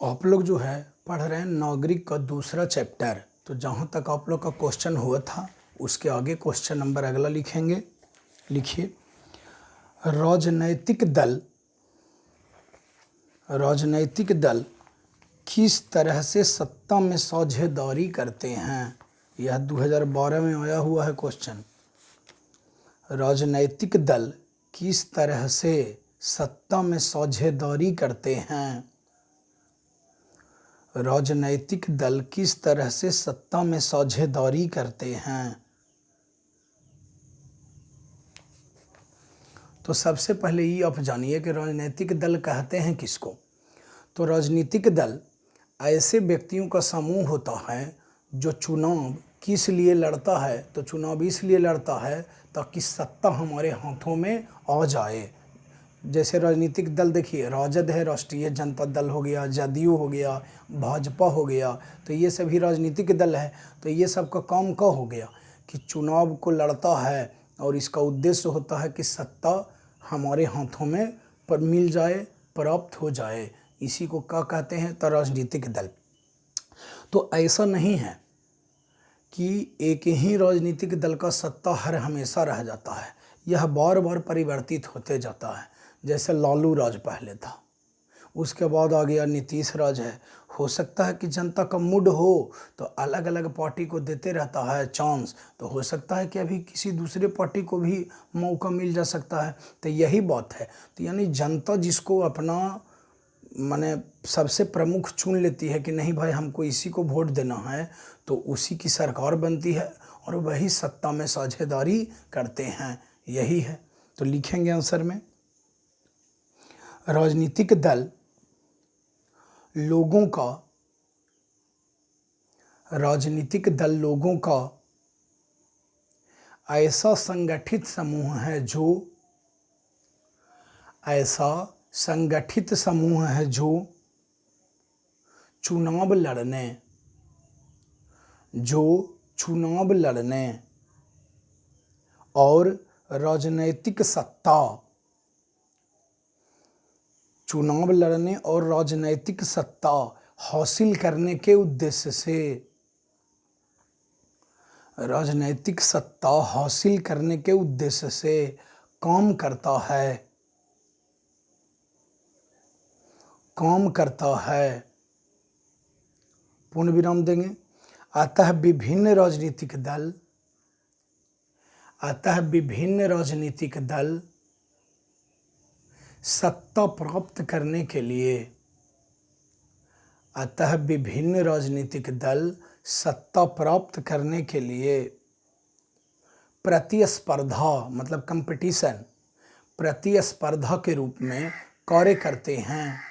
आप लोग जो है पढ़ रहे हैं नागरिक का दूसरा चैप्टर। तो जहाँ तक आप लोग का क्वेश्चन हुआ था उसके आगे क्वेश्चन नंबर अगला लिखेंगे। लिखिए, राजनैतिक दल किस तरह से सत्ता में साझेदारी करते हैं। यह 2012 में आया हुआ है क्वेश्चन। राजनैतिक दल किस तरह से सत्ता में साझेदारी करते हैं। राजनैतिक दल किस तरह से सत्ता में साझेदारी करते हैं। तो सबसे पहले ये आप जानिए कि राजनीतिक दल कहते हैं किसको। तो राजनीतिक दल ऐसे व्यक्तियों का समूह होता है जो चुनाव किस लिए लड़ता है। तो चुनाव इसलिए लड़ता है ताकि सत्ता हमारे हाथों में आ जाए। जैसे राजनीतिक दल देखिए, राजद है, राष्ट्रीय जनता दल हो गया, जदयू हो गया, भाजपा हो गया। तो ये सभी राजनीतिक दल है। तो ये सब का काम क्या हो गया कि चुनाव को लड़ता है और इसका उद्देश्य होता है कि सत्ता हमारे हाथों में पर मिल जाए, प्राप्त हो जाए। इसी को क्या कहते हैं? तो राजनीतिक दल। तो ऐसा नहीं है कि एक ही राजनीतिक दल का सत्ता हर हमेशा रह जाता है। यह बार बार परिवर्तित होते जाता है। जैसे लालू राज पहले था, उसके बाद आ गया नीतीश राज है। हो सकता है कि जनता का मूड हो तो अलग अलग पार्टी को देते रहता है चांस। तो हो सकता है कि अभी किसी दूसरे पार्टी को भी मौका मिल जा सकता है। तो यही बात है। तो यानी जनता जिसको अपना माने सबसे प्रमुख चुन लेती है कि नहीं भाई हमको इसी को वोट देना है, तो उसी की सरकार बनती है और वही सत्ता में साझेदारी करते हैं। यही है। तो लिखेंगे आंसर में, राजनीतिक दल लोगों का ऐसा संगठित समूह है जो चुनाव लड़ने और राजनीतिक सत्ता हासिल करने के उद्देश्य से काम करता है। पूर्ण विराम देंगे। अतः विभिन्न राजनीतिक दल सत्ता प्राप्त करने के लिए प्रतिस्पर्धा मतलब कंपटीशन, प्रतिस्पर्धा के रूप में कार्य करते हैं।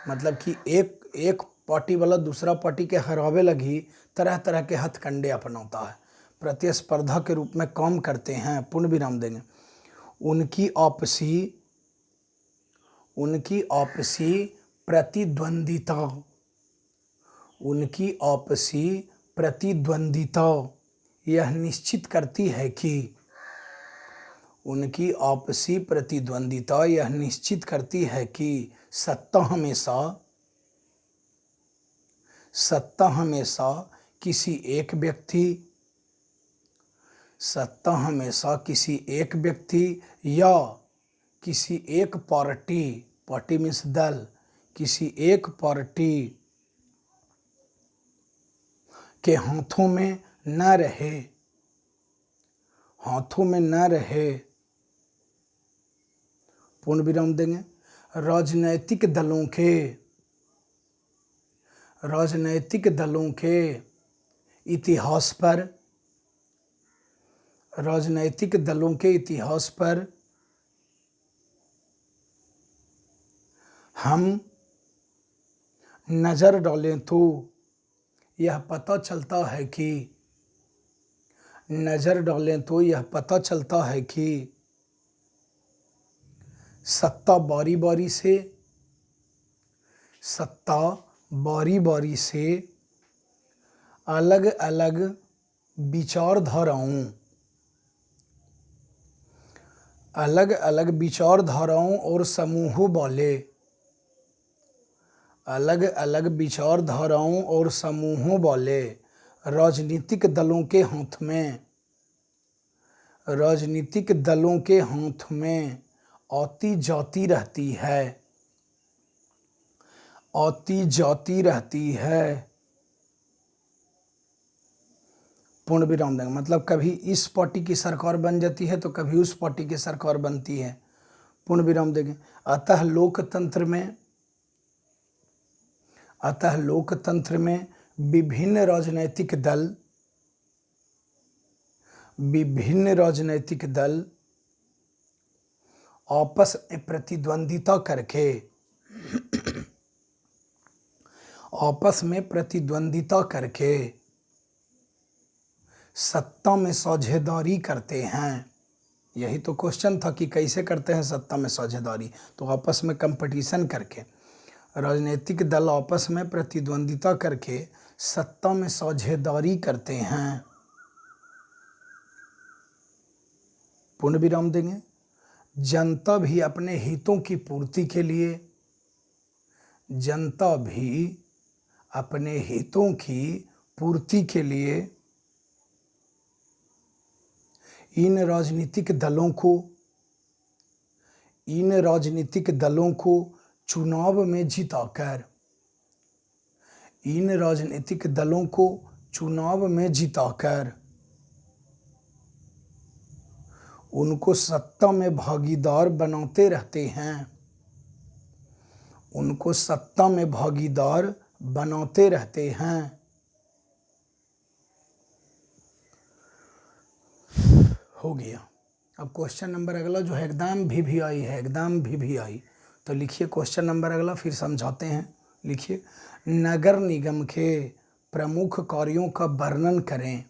मतलब कि एक पार्टी वाला दूसरा पार्टी के हरावे लगी तरह तरह के हथकंडे अपनाता है। प्रतिस्पर्धा के रूप में काम करते हैं। पूर्ण विराम देंगे। उनकी आपसी प्रतिद्वंदिता यह निश्चित करती है कि सत्ता हमेशा किसी एक व्यक्ति या किसी एक पार्टी मीन्स दल, किसी एक पार्टी के हाथों में न रहे। पूर्ण विराम देंगे। राजनैतिक दलों के इतिहास पर हम नजर डालें तो यह पता चलता है कि सत्ता बारी बारी से अलग अलग विचारधाराओं अलग अलग विचारधाराओं और समूहों वाले, अलग अलग विचारधाराओं और समूहों वाले राजनीतिक दलों के हाथ में, राजनीतिक दलों के हाथ में आती जाती रहती है, आती जाती रहती है। पूर्ण विराम देंगे, मतलब कभी इस पार्टी की सरकार बन जाती है तो कभी उस पार्टी की सरकार बनती है। पूर्ण विराम देंगे। अतः लोकतंत्र में विभिन्न राजनैतिक दल आपस में प्रतिद्वंदिता करके सत्ता में साझेदारी करते हैं। यही तो क्वेश्चन था कि कैसे करते हैं सत्ता में साझेदारी, तो आपस में कंपटीशन करके, राजनीतिक दल आपस में प्रतिद्वंदिता करके सत्ता में साझेदारी करते हैं। पूर्ण विराम देंगे। जनता भी अपने हितों की पूर्ति के लिए, जनता भी अपने हितों की पूर्ति के लिए इन राजनीतिक दलों को चुनाव में जिताकर, इन राजनीतिक दलों को चुनाव में जिताकर उनको सत्ता में भागीदार बनाते रहते हैं, उनको सत्ता में भागीदार बनाते रहते हैं। हो गया। अब क्वेश्चन नंबर अगला जो है एकदम भी आई है, एकदम भी आई। तो लिखिए क्वेश्चन नंबर अगला, फिर समझाते हैं। लिखिए, नगर निगम के प्रमुख कार्यों का वर्णन करें।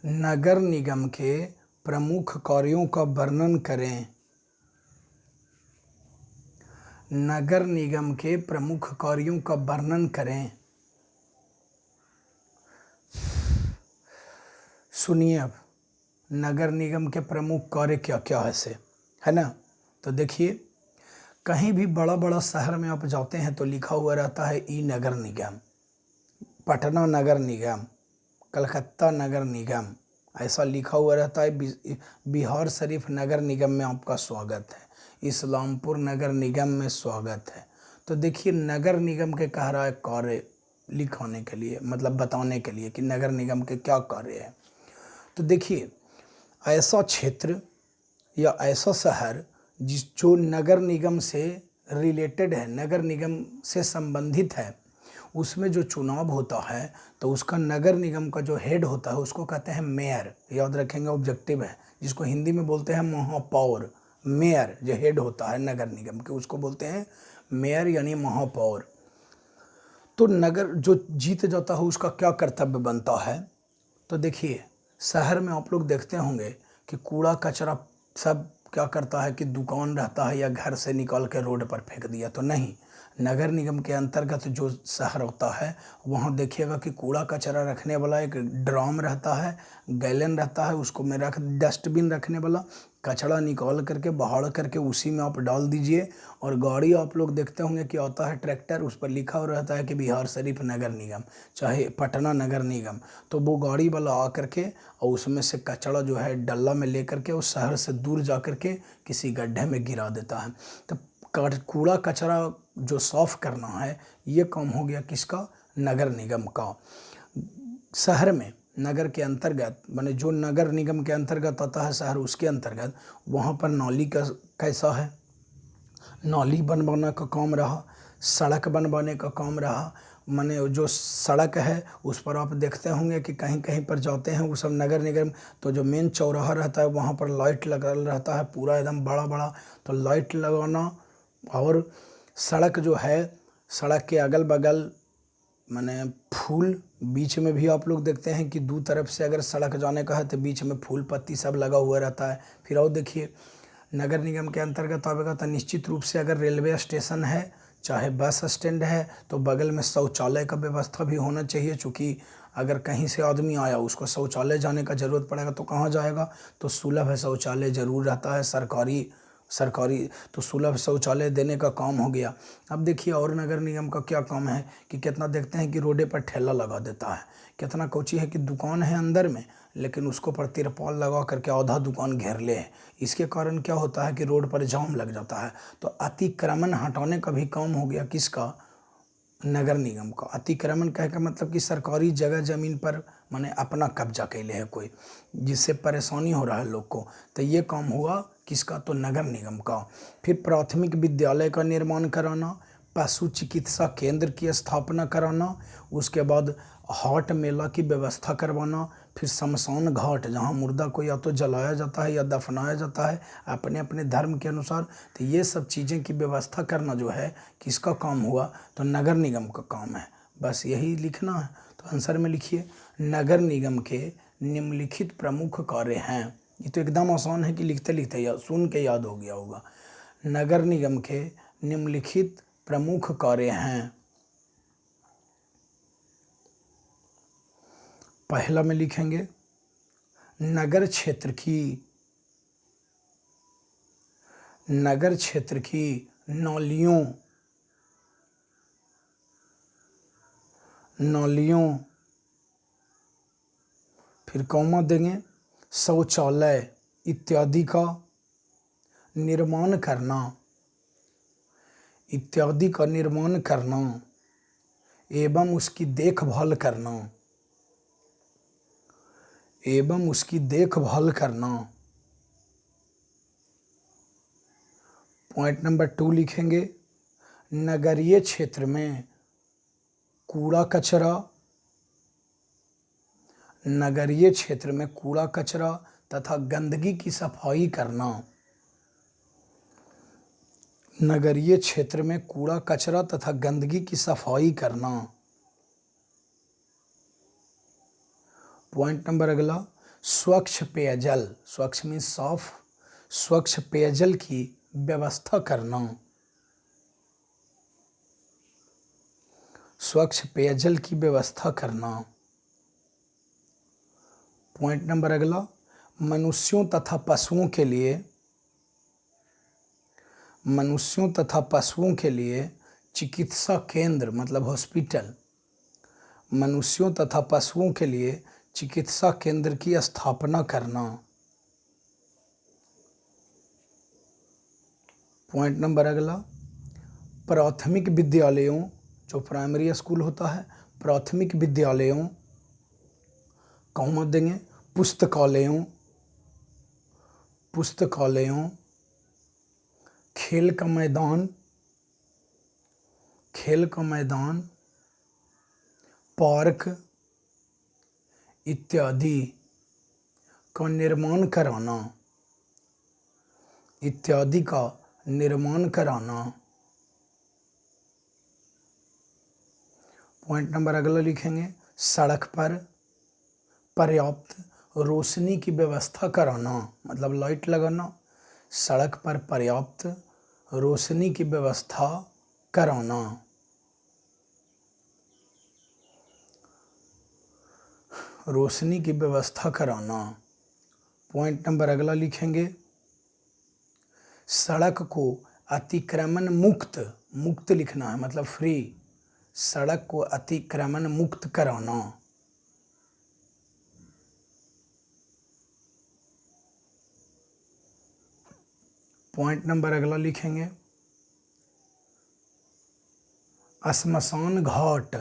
नगर निगम के प्रमुख कार्यों का वर्णन करें। नगर निगम के प्रमुख कार्यों का वर्णन करें। सुनिए, अब नगर निगम के प्रमुख कार्य क्या क्या है ना। तो देखिए, कहीं भी बड़ा बड़ा शहर में आप जाते हैं तो लिखा हुआ रहता है ई नगर निगम, पटना नगर निगम, कलकत्ता नगर निगम, ऐसा लिखा हुआ रहता है। बिहार शरीफ नगर निगम में आपका स्वागत है, इस्लामपुर नगर निगम में स्वागत है। तो देखिए, नगर निगम के कह रहा है कार्य लिखाने के लिए, मतलब बताने के लिए कि नगर निगम के क्या कार्य है। तो देखिए, ऐसा क्षेत्र या ऐसा शहर जो नगर निगम से रिलेटेड है, नगर निगम से संबंधित है, उसमें जो चुनाव होता है तो उसका नगर निगम का जो हेड होता है उसको कहते हैं मेयर। याद रखेंगे, ऑब्जेक्टिव है, जिसको हिंदी में बोलते हैं महापौर। मेयर जो हेड होता है नगर निगम के, उसको बोलते हैं मेयर यानी महापौर। तो नगर जो जीत जाता है उसका क्या कर्तव्य बनता है। तो देखिए, शहर में आप लोग देखते होंगे कि कूड़ा कचरा सब क्या करता है कि दुकान रहता है या घर से निकाल के रोड पर फेंक दिया, तो नहीं। नगर निगम के अंतर्गत जो शहर होता है वहाँ देखिएगा कि कूड़ा कचरा रखने वाला एक ड्रम रहता है, गैलन रहता है, उसको में रख, डस्टबिन रखने वाला, कचरा निकाल करके बहाड़ करके उसी में आप डाल दीजिए। और गाड़ी आप लोग देखते होंगे कि आता है ट्रैक्टर, उस पर लिखा हुआ रहता है कि बिहार शरीफ नगर निगम, चाहे पटना नगर निगम। तो वो गाड़ी वाला आ करके और उसमें से कचरा जो है डल्ला में ले करके उस शहर से दूर जा करके किसी गड्ढे में गिरा देता है। तो कूड़ा कचरा जो साफ़ करना है ये काम हो गया किसका, नगर निगम का। शहर में नगर के अंतर्गत, माने जो नगर निगम के अंतर्गत आता है शहर, उसके अंतर्गत वहाँ पर नाली का कैसा है, नाली बनवाने का काम रहा, सड़क बनवाने का काम रहा। माने जो सड़क है उस पर आप देखते होंगे कि कहीं कहीं पर जाते हैं वो सब नगर निगम, तो जो मेन चौराहा रहता है वहाँ पर लाइट लगा रहता है पूरा एकदम बड़ा बड़ा, तो लाइट लगाना। और सड़क जो है, सड़क के अगल बगल माने फूल, बीच में भी आप लोग देखते हैं कि दो तरफ से अगर सड़क जाने का है तो बीच में फूल पत्ती सब लगा हुआ रहता है। फिर और देखिए, नगर निगम के अंतर्गत आवेगा तो निश्चित रूप से अगर रेलवे स्टेशन है चाहे बस स्टैंड है तो बगल में शौचालय का व्यवस्था भी होना चाहिए, चूँकि अगर कहीं से आदमी आया उसको शौचालय जाने का ज़रूरत पड़ेगा तो कहाँ जाएगा, तो सुलभ शौचालय ज़रूर रहता है सरकारी सरकारी तो सुलभ शौचालय देने का काम हो गया। अब देखिए और नगर निगम का क्या काम है कि कितना देखते हैं कि रोडे पर ठेला लगा देता है, कितना कोची है कि दुकान है अंदर में लेकिन उसको पर तिरपाल लगा करके आधा दुकान घेर ले है। इसके कारण क्या होता है कि रोड पर जाम लग जाता है। तो अतिक्रमण हटाने का भी काम हो गया किसका, नगर निगम का। अतिक्रमण कह का मतलब कि सरकारी जगह जमीन पर माने अपना कब्जा कैले है कोई, जिससे परेशानी हो रहा है लोग को, तो ये काम हुआ किसका, तो नगर निगम का। फिर प्राथमिक विद्यालय का निर्माण कराना, पशु चिकित्सा केंद्र की स्थापना कराना, उसके बाद हाट मेला की व्यवस्था करवाना, फिर शमशान घाट जहाँ मुर्दा को या तो जलाया जाता है या दफनाया जाता है अपने अपने धर्म के अनुसार, तो ये सब चीज़ें की व्यवस्था करना जो है किसका काम हुआ, तो नगर निगम का काम है। बस यही लिखना है। तो आंसर में लिखिए नगर निगम के निम्नलिखित प्रमुख कार्य हैं। ये तो एकदम आसान है कि लिखते लिखते या सुन के याद हो गया होगा। नगर निगम के निम्नलिखित प्रमुख कार्य हैं। पहला में लिखेंगे नगर क्षेत्र की नालियों फिर कौमा देंगे शौचालय इत्यादि का निर्माण करना एवं उसकी देखभाल करना। पॉइंट नंबर 2 लिखेंगे नगरीय क्षेत्र में कूड़ा कचरा तथा गंदगी की सफाई करना। नगरीय क्षेत्र में कूड़ा कचरा तथा गंदगी की सफाई करना। पॉइंट नंबर अगला स्वच्छ पेयजल, स्वच्छ मीन्स साफ, स्वच्छ पेयजल की व्यवस्था करना। स्वच्छ पेयजल की व्यवस्था करना। पॉइंट नंबर अगला मनुष्यों तथा पशुओं के लिए चिकित्सा केंद्र मतलब हॉस्पिटल, मनुष्यों तथा पशुओं के लिए चिकित्सा केंद्र की स्थापना करना। पॉइंट नंबर अगला प्राथमिक विद्यालयों, जो प्राइमरी स्कूल होता है, प्राथमिक विद्यालयों कौन देंगे पुस्तकालयों खेल का मैदान पार्क इत्यादि का निर्माण कराना। पॉइंट नंबर अगला लिखेंगे सड़क पर पर्याप्त रोशनी की व्यवस्था कराना मतलब लाइट लगाना, सड़क पर पर्याप्त रोशनी की व्यवस्था कराना। पॉइंट नंबर अगला लिखेंगे सड़क को अतिक्रमण मुक्त लिखना है मतलब फ्री, सड़क को अतिक्रमण मुक्त कराना। पॉइंट नंबर अगला लिखेंगे श्मशान घाट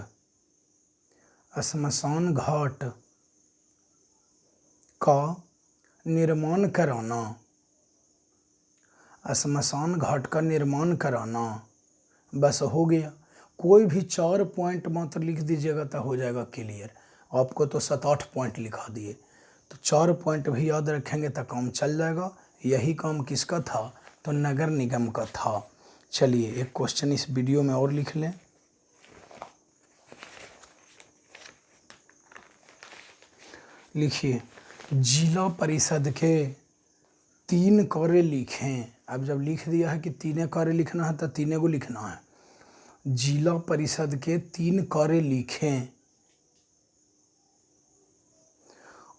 का निर्माण कराना। बस हो गया। कोई भी 4 पॉइंट मात्र लिख दीजिएगा तो हो जाएगा क्लियर। आपको तो 7-8 पॉइंट लिखा दिए, तो 4 पॉइंट भी याद रखेंगे तो काम चल जाएगा। यही काम किसका था, तो नगर निगम का था। चलिए एक क्वेश्चन इस वीडियो में और लिख लें। लिखिए जिला परिषद के 3 कार्य लिखें। अब जब लिख दिया है कि 3 कार्य लिखना है तो 3 को लिखना है। जिला परिषद के 3 कार्य लिखें।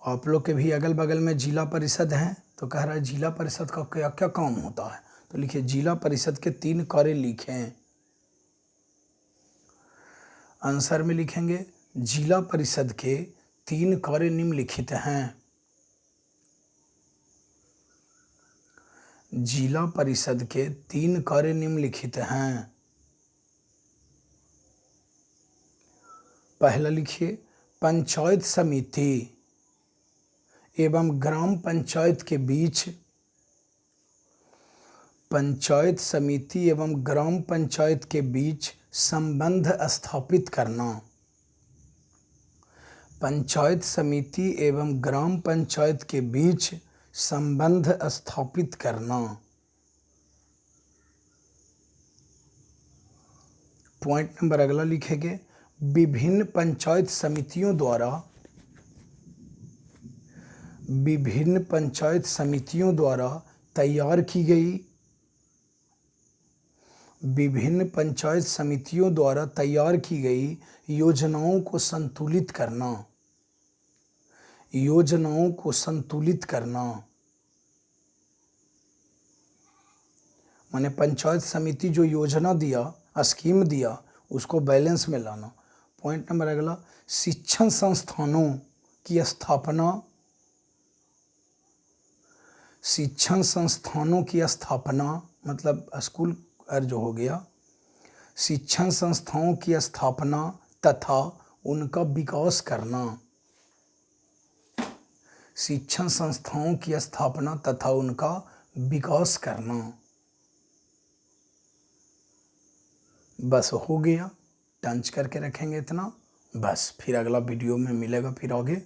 आप लोग के भी अगल बगल में जिला परिषद हैं, तो कह रहा है जिला परिषद का क्या क्या काम होता है। तो लिखिए जिला परिषद के 3 कार्य लिखें। आंसर में लिखेंगे जिला परिषद के 3 कार्य निम्नलिखित हैं। जिला परिषद के 3 कार्य निम्नलिखित हैं। पहला लिखिए पंचायत समिति एवं ग्राम पंचायत के बीच, पंचायत समिति एवं ग्राम पंचायत के बीच संबंध स्थापित करना। पंचायत समिति एवं ग्राम पंचायत के बीच संबंध स्थापित करना। पॉइंट नंबर अगला लिखेंगे विभिन्न पंचायत समितियों द्वारा, विभिन्न पंचायत समितियों द्वारा तैयार की गई, विभिन्न पंचायत समितियों द्वारा तैयार की गई योजनाओं को संतुलित करना। योजनाओं को संतुलित करना माने पंचायत समिति जो योजना दिया, स्कीम दिया, उसको बैलेंस में लाना। पॉइंट नंबर अगला शिक्षण संस्थानों की स्थापना, शिक्षण संस्थानों की स्थापना मतलब स्कूल जो हो गया, शिक्षण संस्थाओं की स्थापना तथा उनका विकास करना। शिक्षण संस्थाओं की स्थापना तथा उनका विकास करना। बस हो गया, टंच करके रखेंगे इतना, बस फिर अगला वीडियो में मिलेगा फिर आगे।